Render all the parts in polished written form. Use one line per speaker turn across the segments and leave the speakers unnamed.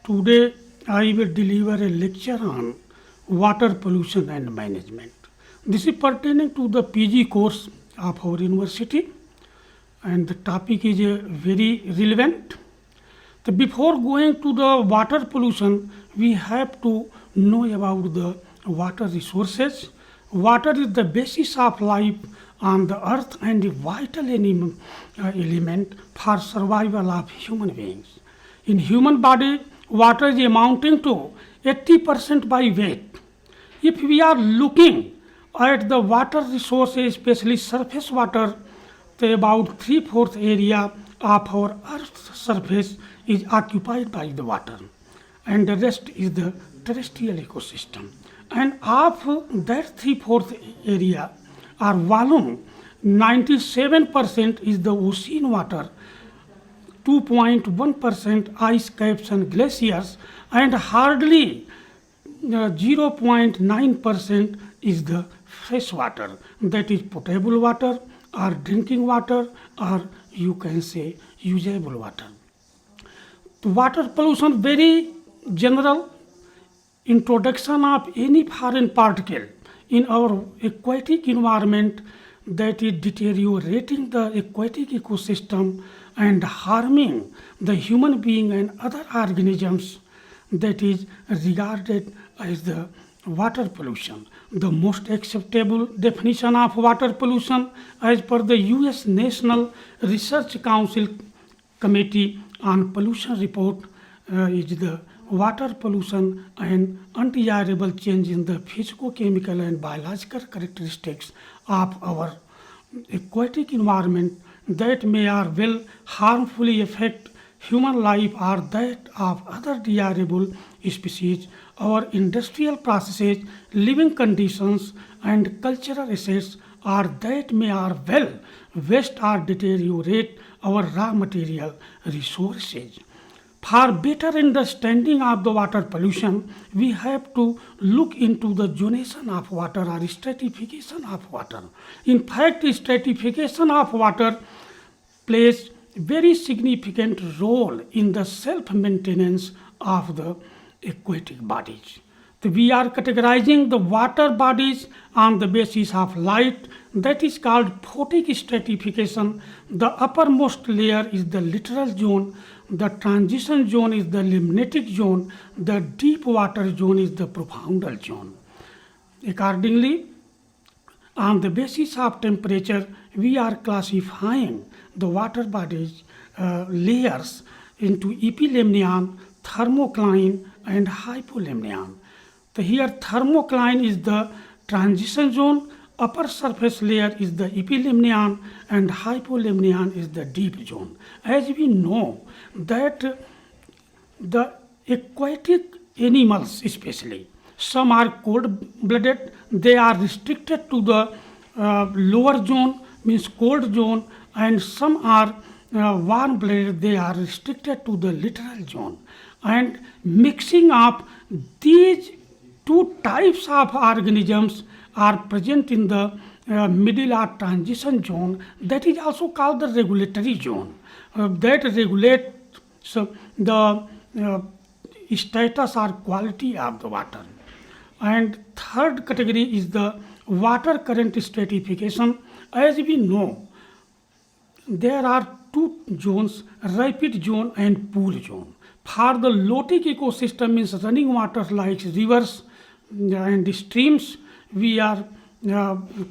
Today I will deliver a lecture on water pollution and management. This is pertaining to the PG course of our university, and the topic is very relevant. So before going to the water pollution, we have to know about the water resources. Water is the basis of life on the earth and a vital element for survival of human beings. In human body, water is amounting to 80% by weight. If we are looking at the water resources, especially surface water, the about three-fourths area of our Earth's surface is occupied by the water, and the rest is the terrestrial ecosystem. And of that three-fourths area or volume, 97% is the ocean water, 2.1% ice caps and glaciers, and hardly 0.9% is the fresh water, that is potable water or drinking water, or you can say usable water. The water pollution, very general introduction of any foreign particle in our aquatic environment that is deteriorating the aquatic ecosystem and harming the human being and other organisms, that is regarded as the water pollution. The most acceptable definition of water pollution as per the US National Research Council Committee on Pollution report is the water pollution and undesirable change in the physico-chemical and biological characteristics of our aquatic environment that may or will harmfully affect human life or that of other desirable species, our industrial processes, living conditions, and cultural assets, or that may or well waste or deteriorate our raw material resources. For better understanding of the water pollution, we have to look into the zonation of water or stratification of water. In fact, stratification of water plays very significant role in the self-maintenance of the aquatic bodies. So we are categorizing the water bodies on the basis of light, that is called photic stratification. The uppermost layer is the littoral zone, the transition zone is the limnatic zone, the deep water zone is the profoundal zone. Accordingly, on the basis of temperature, we are classifying the water bodies layers into epilimnion, thermocline, and hypolimnion. So here thermocline is the transition zone, upper surface layer is the epilimnion, and hypolimnion is the deep zone. As we know that the aquatic animals especially, some are cold-blooded, they are restricted to the lower zone, means cold zone, and some are warm-blooded, they are restricted to the littoral zone. And mixing up these two types of organisms are present in the middle or transition zone, that is also called the regulatory zone, that regulates the status or quality of the water. And third category is the water current stratification. As we know, there are two zones, rapid zone and pool zone. For the lotic ecosystem, means running water like rivers and streams, we are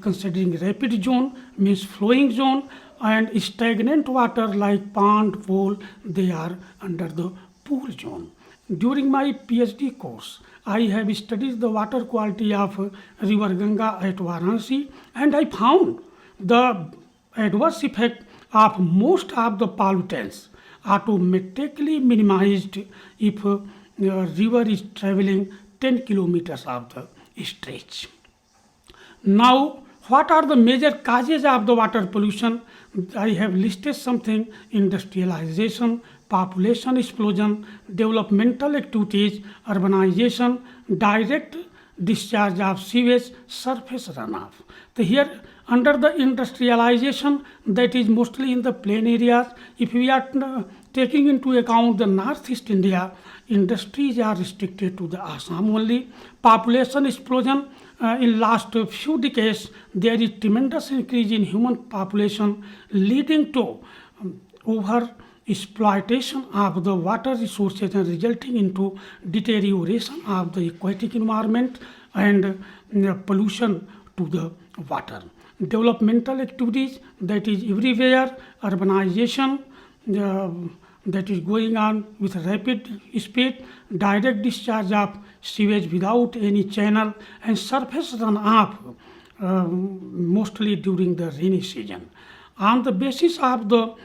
considering rapid zone, means flowing zone, and stagnant water like pond, pool, they are under the pool zone. During my PhD course, I have studied the water quality of river Ganga at Varanasi, and I found the adverse effect of most of the pollutants automatically minimized if river is traveling 10 kilometers of the stretch. Now, what are the major causes of the water pollution? I have listed something: industrialization, population explosion, developmental activities, urbanization, direct discharge of sewage, surface runoff. So here Under the industrialization, that is mostly in the plain areas, if we are taking into account the northeast India, industries are restricted to the Assam only. Population explosion in last few decades, there is tremendous increase in human population leading to over exploitation of the water resources and resulting into deterioration of the aquatic environment and pollution to the water. Developmental activities, that is everywhere, urbanization uh, that is going on with rapid speed, direct discharge of sewage without any channel, and surface runoff, mostly during the rainy season. On the basis of the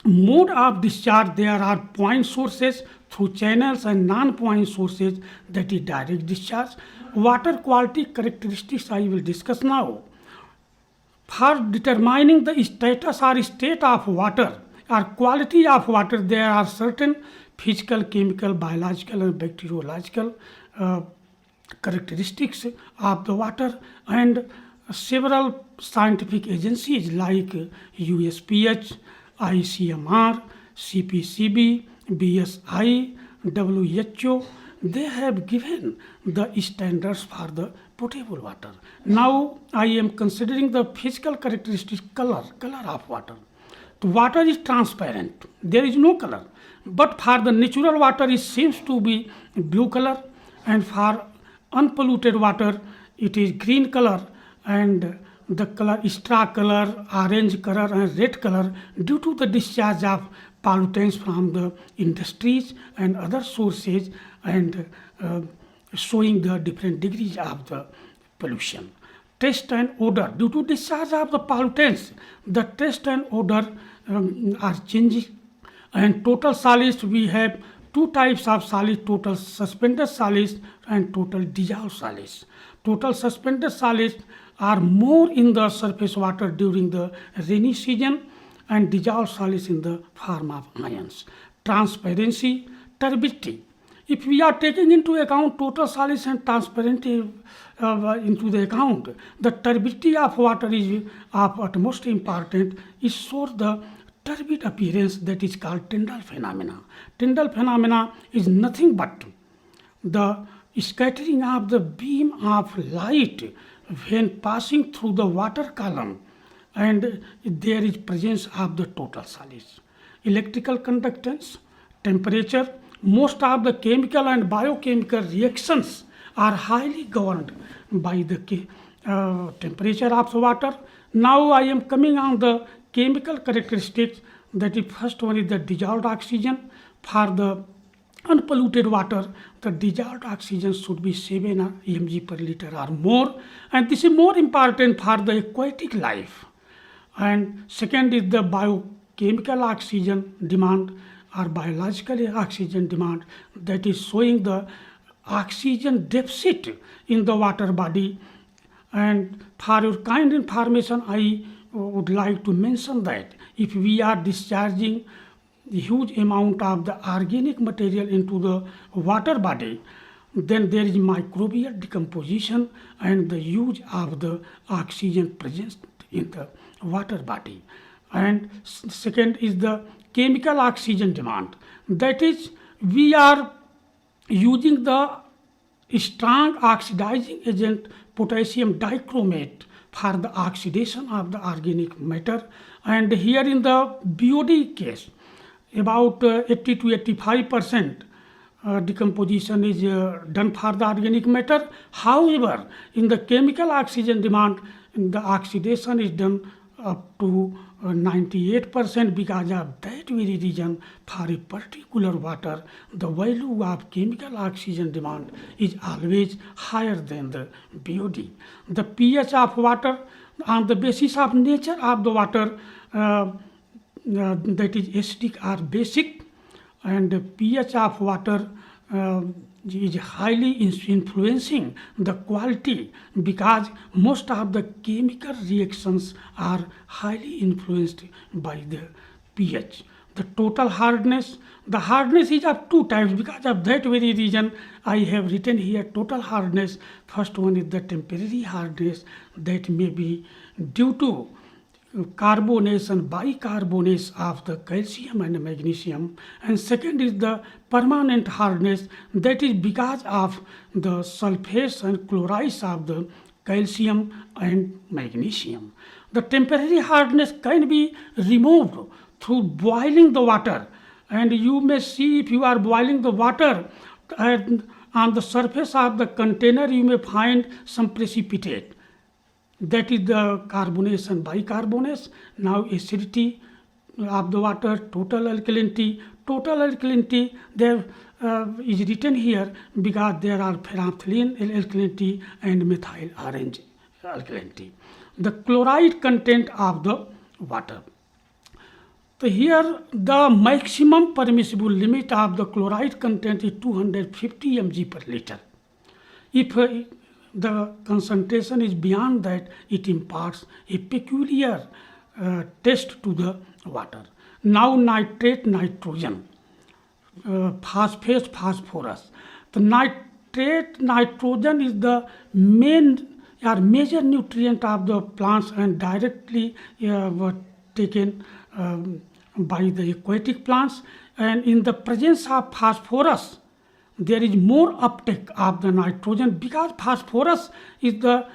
mode of discharge, there are point sources through channels and non-point sources, that is direct discharge. Water quality characteristics I will discuss now. For determining the status or state of water or quality of water, there are certain physical, chemical, biological, and bacteriological characteristics of the water, and several scientific agencies like USPH, ICMR, CPCB, BSI, WHO, they have given the standards for the potable water. Now I am considering the physical characteristics, color of water. The water is transparent, there is no color, but for the natural water it seems to be blue color, and for unpolluted water it is green color, and the color straw color, orange color, and red color due to the discharge of pollutants from the industries and other sources, and showing the different degrees of the pollution. Taste and odor, due to discharge of the pollutants, the taste and odor are changing. And total solids, we have two types of solids: total suspended solids and total dissolved solids. Total suspended solids are more in the surface water during the rainy season, and dissolved solids in the form of ions. Transparency, turbidity. If we are taking into account total solids and transparency into the account, the turbidity of water is of utmost importance. It shows the turbid appearance, that is called Tyndall phenomena. Tyndall phenomena is nothing but the scattering of the beam of light when passing through the water column, and there is presence of the total solids. Electrical conductance, temperature, most of the chemical and biochemical reactions are highly governed by the temperature of the water. Now I am coming on the chemical characteristics. That is, first one is the dissolved oxygen. For the unpolluted water, the dissolved oxygen should be 7 mg per liter or more, and this is more important for the aquatic life. And second is the biochemical oxygen demand or biological oxygen demand, that is showing the oxygen deficit in the water body. And for your kind information, I would like to mention that if we are discharging the huge amount of the organic material into the water body, then there is microbial decomposition and the use of the oxygen present in the water body. And second is the chemical oxygen demand, that is, we are using the strong oxidizing agent potassium dichromate for the oxidation of the organic matter. And here in the BOD case, about 80 to 85% decomposition is done for the organic matter. However, in the chemical oxygen demand, the oxidation is done up to 98%. Because of that very reason, for a particular water, the value of chemical oxygen demand is always higher than the BOD. The pH of water, on the basis of nature of the water, that is acidic or basic, and the pH of water is highly influencing the quality, because most of the chemical reactions are highly influenced by the pH. the total hardness. The hardness is of two types. Because of that very reason, I have written here total hardness. First one is the temporary hardness, that may be due to carbonation, bicarbonation of the calcium and magnesium. And second is the permanent hardness, that is because of the sulfates and chlorides of the calcium and magnesium. The temporary hardness can be removed through boiling the water. And you may see, if you are boiling the water, and on the surface of the container you may find some precipitate. That is the carbonation, bicarbonation. Now acidity of the water, total alkalinity. Total alkalinity there is written here because there are phenolphthalein alkalinity and methyl orange alkalinity. The chloride content of the water. So here the maximum permissible limit of the chloride content is 250 mg per liter. If the concentration is beyond that, it imparts a peculiar taste to the water. Now nitrate, nitrogen, phosphate, phosphorus. The nitrate, nitrogen is the main or major nutrient of the plants and directly were taken by the aquatic plants. And in the presence of phosphorus, there is more uptake of the nitrogen, because phosphorus is the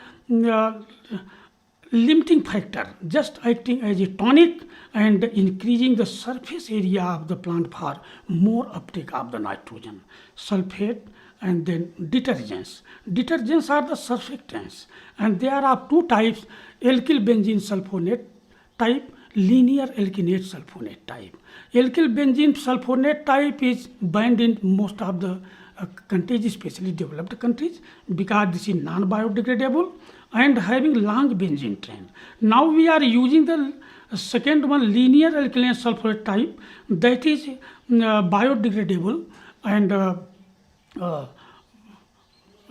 limiting factor, just acting as a tonic and increasing the surface area of the plant for more uptake of the nitrogen. Sulfate and then detergents. Detergents are the surfactants, and there are two types: alkyl benzene sulfonate type, linear alkynate sulfonate type. Alkyl benzene sulfonate type is banned in most of the countries, especially developed countries, because this is non-biodegradable and having long benzene chain. Now we are using the second one, linear alkaline sulfonate type, that is biodegradable and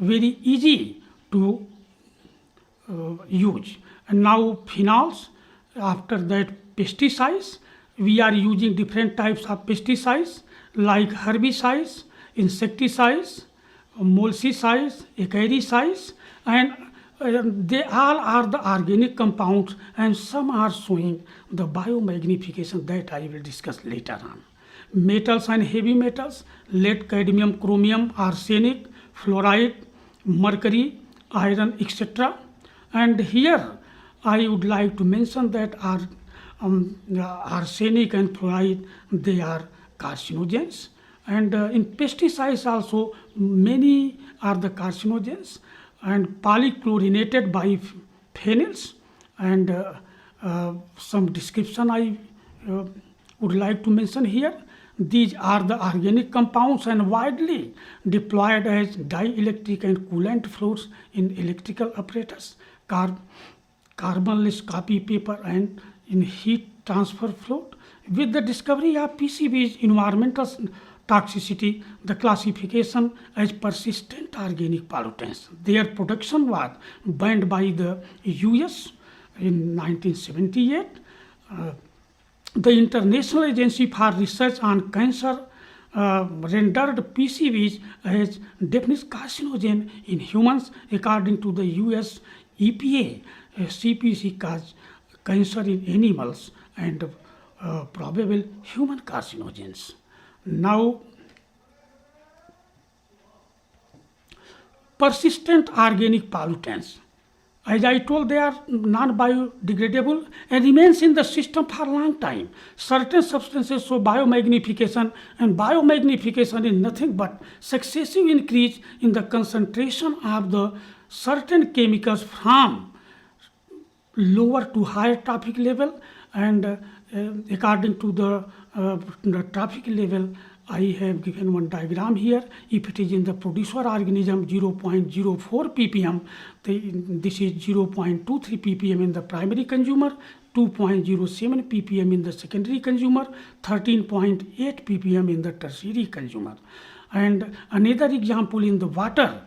very easy to use. And now phenols. After that, pesticides. We are using different types of pesticides like herbicides, insecticides, molescicides, acaricides, and they all are the organic compounds, and some are showing the biomagnification that I will discuss later on. Metals and heavy metals: lead, cadmium, chromium, arsenic, fluoride, mercury, iron, etc. And here I would like to mention that arsenic and fluoride, they are carcinogens. And in pesticides also, many are the carcinogens and polychlorinated biphenyls. And some description I would like to mention here. These are the organic compounds and widely deployed as dielectric and coolant fluids in electrical apparatus, carbonless copy paper, and in heat transfer fluid. With the discovery of PCB's environmental toxicity, the classification as persistent organic pollutants. Their production was banned by the US in 1978. The International Agency for Research on Cancer rendered PCBs as definite carcinogen in humans. According to the US EPA, CPC causes cancer in animals and probable human carcinogens. Now, persistent organic pollutants. As I told, they are non-biodegradable and remains in the system for a long time. Certain substances show biomagnification, and biomagnification is nothing but successive increase in the concentration of the certain chemicals from lower to higher trophic level. And according to the trophic level, I have given one diagram here. If it is in the producer organism 0.04 ppm, this is 0.23 ppm in the primary consumer, 2.07 ppm in the secondary consumer, 13.8 ppm in the tertiary consumer. And another example in the water,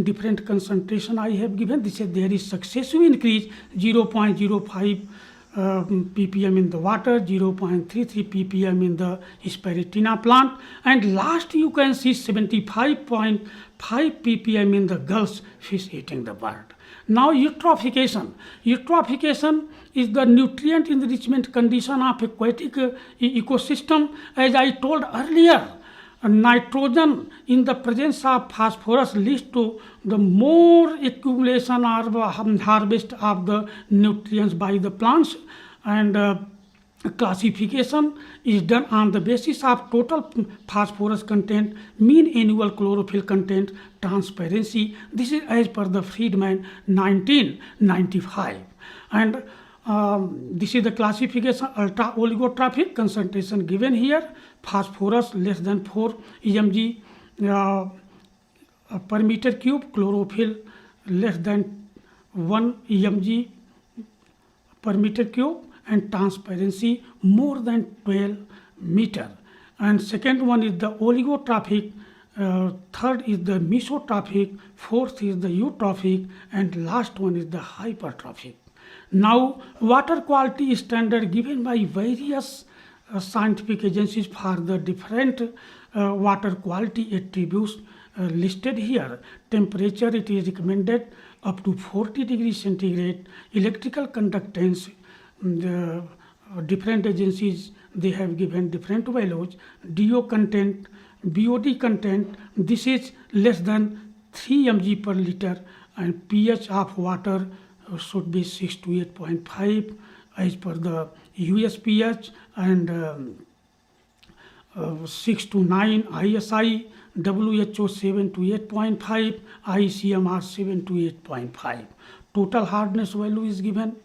different concentration I have given. This is there is successive increase 0.05 ppm in the water, 0.33 ppm in the Spiritina plant, and last you can see 75.5 ppm in the gulls fish eating the bird. Now eutrophication. Eutrophication is the nutrient enrichment condition of aquatic ecosystem. As I told earlier, nitrogen in the presence of phosphorus leads to the more accumulation or harvest of the nutrients by the plants, and classification is done on the basis of total phosphorus content, mean annual chlorophyll content, transparency. This is as per the Friedman 1995. And this is the classification. Ultra oligotrophic concentration given here. Phosphorus less than 4 emg per meter cube. Chlorophyll less than 1 emg per meter cube, and transparency more than 12 meter. And second one is the oligotrophic, third is the mesotrophic, fourth is the eutrophic, and last one is the hypertrophic. Now water quality standard given by various scientific agencies for the different water quality attributes listed here. Temperature, it is recommended up to 40 degrees centigrade. Electrical conductance, the different agencies, they have given different values. DO content, BOD content, this is less than 3 mg per liter, and pH of water should be 6 to 8.5 as per the USPH, and 6 to 9 ISI, WHO 7 to 8.5, ICMR 7 to 8.5. Total hardness value is given.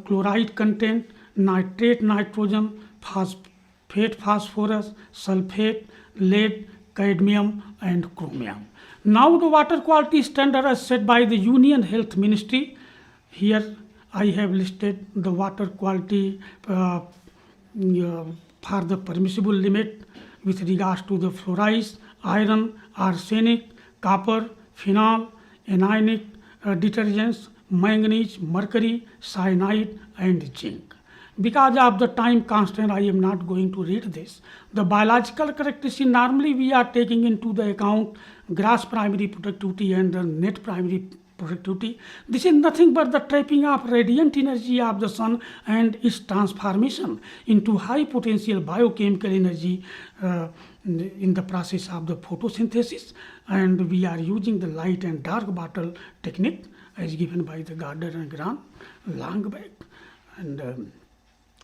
Chloride content, nitrate nitrogen, phosphate phosphorus, sulfate, lead, cadmium, and chromium. Now the water quality standard as set by the Union Health Ministry. Here I have listed the water quality for the permissible limit with regards to the fluorides, iron, arsenic, copper, phenol, anionic detergents, manganese, mercury, cyanide, and zinc. Because of the time constraint, I am not going to read this. The biological characteristics, normally we are taking into the account gross primary productivity and the net primary productivity. This is nothing but the trapping of radiant energy of the sun and its transformation into high potential biochemical energy in the process of the photosynthesis. And we are using the light and dark bottle technique as given by the Gardner and Grant long back. And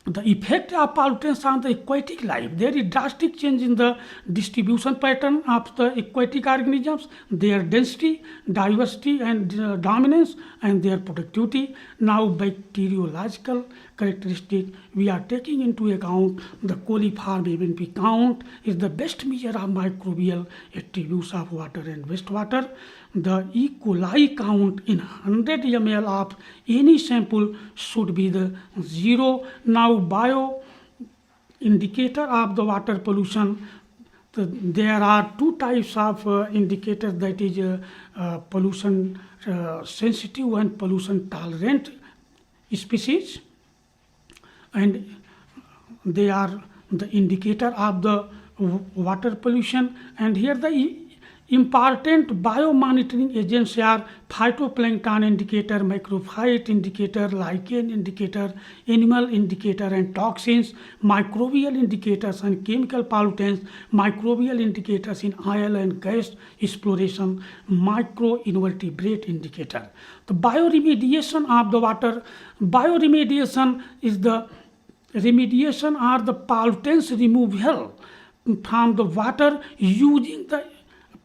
the effect of pollutants on the aquatic life. There is drastic change in the distribution pattern of the aquatic organisms, their density, diversity, and dominance, and their productivity. Now bacteriological characteristic, we are taking into account the coliform MNP count is the best measure of microbial attributes of water and wastewater. The E. coli count in 100 ml of any sample should be the 0. Now bio indicator of the water pollution. There are two types of indicators, that is pollution sensitive and pollution tolerant species, and they are the indicator of the water pollution. And here the important biomonitoring agents are phytoplankton indicator, macrophyte indicator, lichen indicator, animal indicator, and toxins, microbial indicators and chemical pollutants, microbial indicators in oil and gas exploration, microinvertebrate indicator. The bioremediation of the water, bioremediation is the remediation or the pollutants removal from the water using the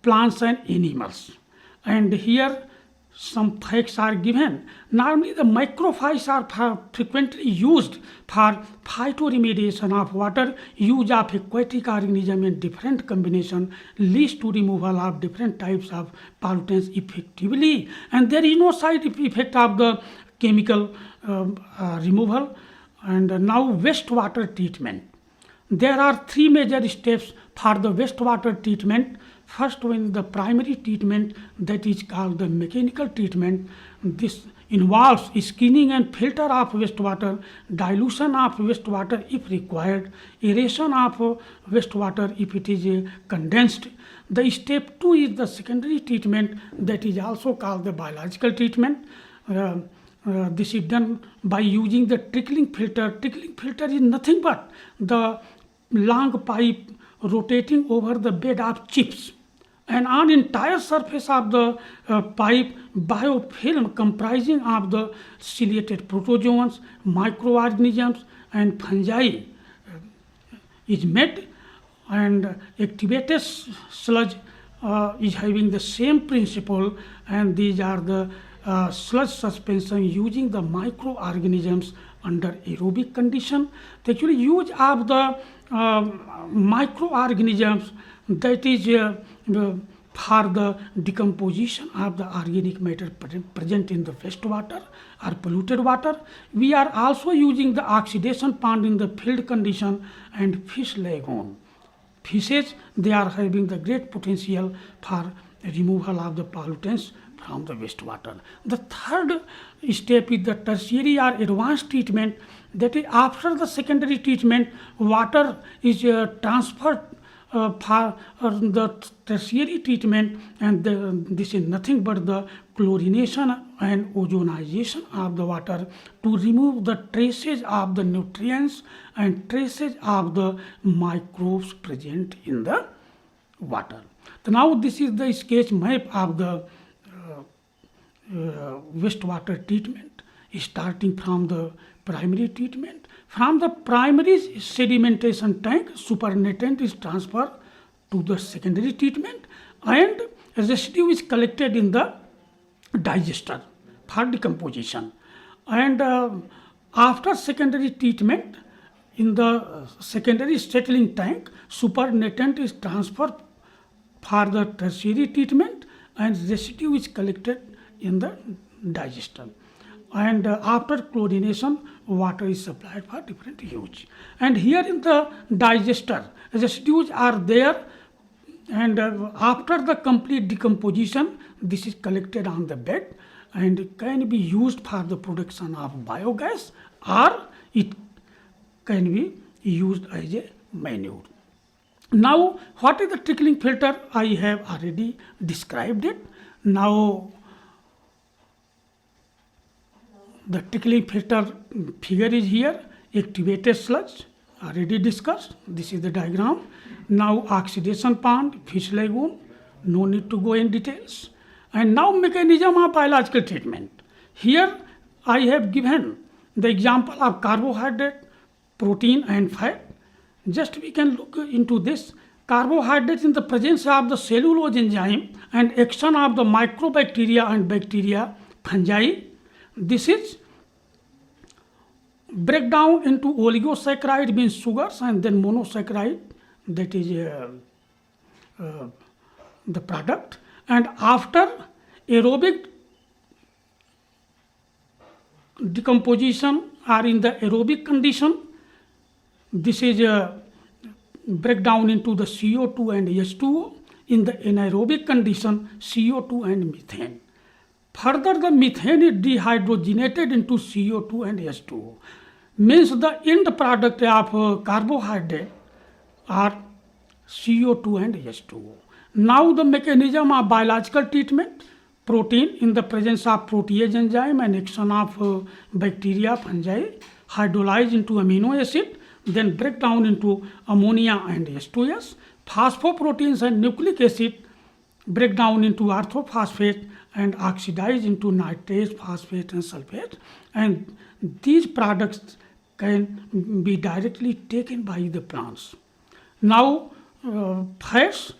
plants and animals. And here some facts are given. Normally the macrophytes are frequently used for phytoremediation of water. Use of aquatic organism in different combination leads to removal of different types of pollutants effectively, and there is no side effect of the chemical removal. And now wastewater treatment. There are three major steps for the wastewater treatment. First one is the primary treatment, that is called the mechanical treatment. This involves screening and filter of wastewater, dilution of wastewater if required, aeration of wastewater if it is condensed. The step 2 is the secondary treatment, that is also called the biological treatment. This is done by using the trickling filter. Trickling filter is nothing but the long pipe rotating over the bed of chips, and on entire surface of the pipe, biofilm comprising of the ciliated protozoans, microorganisms and fungi is made, and activated sludge is having the same principle, and these are the sludge suspension using the microorganisms under aerobic condition. The actually use of the microorganisms, that is for the decomposition of the organic matter present in the wastewater or polluted water. We are also using the oxidation pond in the field condition and fish lagoon. Fishes, they are having the great potential for removal of the pollutants from the wastewater. The third step is the tertiary or advanced treatment, that is after the secondary treatment, water is transferred for the tertiary treatment, and this is nothing but the chlorination and ozonization of the water to remove the traces of the nutrients and traces of the microbes present in the water. So now this is the sketch map of the wastewater treatment, starting from the primary treatment. From the primary sedimentation tank, supernatant is transferred to the secondary treatment, and residue is collected in the digester for decomposition. And after secondary treatment, in the secondary settling tank, supernatant is transferred for the tertiary treatment, and residue is collected in the digester. And after chlorination, water is supplied for different use. And here in the digester, residues are there, and after the complete decomposition, this is collected on the bed and can be used for the production of biogas, or it can be used as a manure. Now, what is the trickling filter? I have already described it. Now, the trickling filter figure is here. Activated sludge, already discussed. This is the diagram. Now, oxidation pond, fish lagoon, no need to go in details. And now, mechanism of biological treatment. Here, I have given the example of carbohydrate, protein and fat. Just we can look into this. Carbohydrates in the presence of the cellulose enzyme and action of the microbacteria and bacteria, fungi. This is breakdown into oligosaccharide, means sugars, and then monosaccharide, that is the product. And after aerobic decomposition or in the aerobic condition, this is breakdown into the CO2 and H2O. In the anaerobic condition, CO2 and methane. Further, the methane is dehydrogenated into CO2 and H2O. Means the end product of carbohydrate are CO2 and H2O. Now the mechanism of biological treatment. Protein in the presence of protease enzyme and action of bacteria, fungi, hydrolyze into amino acid, then break down into ammonia and H2S. Phosphoproteins and nucleic acid break down into orthophosphate and oxidize into nitrate, phosphate and sulfate, and these products can be directly taken by the plants. Now, fats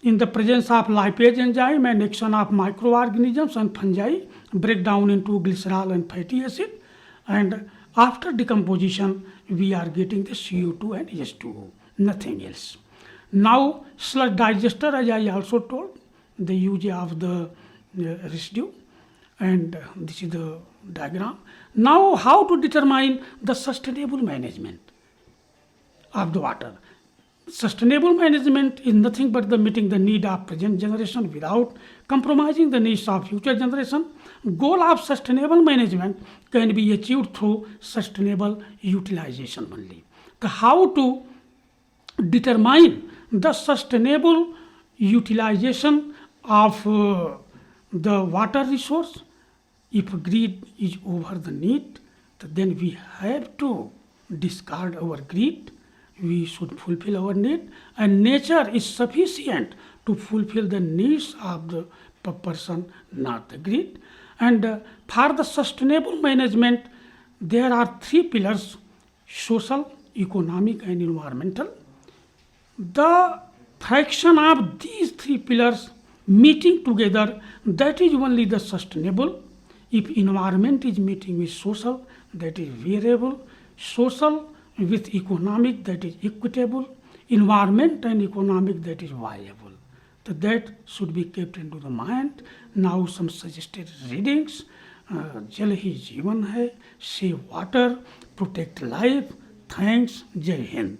in the presence of lipase enzyme and action of microorganisms and fungi break down into glycerol and fatty acid, and after decomposition we are getting the CO2 and H2O, nothing else. Now, sludge digester, as I also told, the use of the residue, and this is the diagram. Now, how to determine the sustainable management of the water? Sustainable management is nothing but the meeting the need of present generation without compromising the needs of future generation. Goal of sustainable management can be achieved through sustainable utilization only. The how to determine the sustainable utilization of the water resource. If greed is over the need, then we have to discard our greed. We should fulfill our need, and nature is sufficient to fulfill the needs of the person, not the greed. And for the sustainable management, there are three pillars: social, economic, and environmental. The fraction of these three pillars meeting together, that is only the sustainable. If environment is meeting with social, that is variable. Social with economic, that is equitable. Environment and economic, that is viable. So that should be kept into the mind. Now some suggested readings. जल ही जीवन है, save water, protect life. Thanks. Jai Hind.